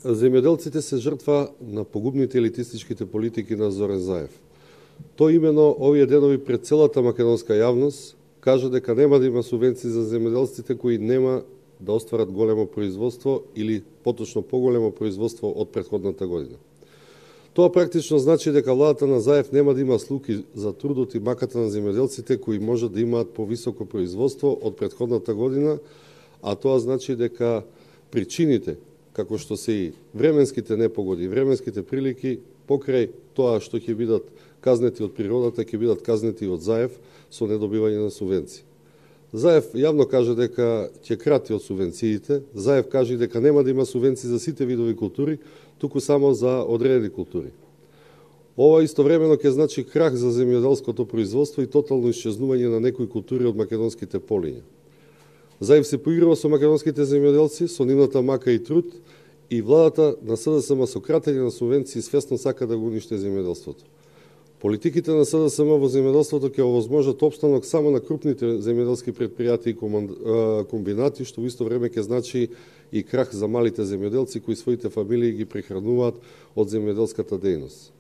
земјоделците се жртва на погубните елитистичките политики на Зоран Заев. Тој именно овие денови пред целата македонска јавност кажа дека нема да има субвенции за земјоделците кои нема да остварат големо производство или поточно поголемо производство од претходната година. Тоа практично значи дека владата на Заев нема да има слуки за трудот и маката на земјоделците кои може да имаат повисоко производство од претходната година, а тоа значи дека причините, како што се и временските непогоди, временските прилики, покрај тоа што ќе бидат казнети од природата, ќе бидат казнети од Заев со недобивање на субвенции. Заев јавно каже дека ќе крати од субвенциите, Заев каже дека нема да има субвенции за сите видови култури, туку само за одредени култури. Ова истовремено ќе значи крах за земјоделското производство и тотално исчезнување на некои култури од македонските полиња. Заев се поиграва со македонските земјоделци, со нивната мака и труд, и владата на СДСМ со кратење на субвенции свесно сака да го уништи земјоделството. Политиките на СДСМ во земјоделството ќе овозможат опстанок само на крупните земјоделски предпријатии и комбинати, што во исто време ќе значи и крах за малите земјоделци кои своите фамилии ги прехрануваат од земјоделската дејност.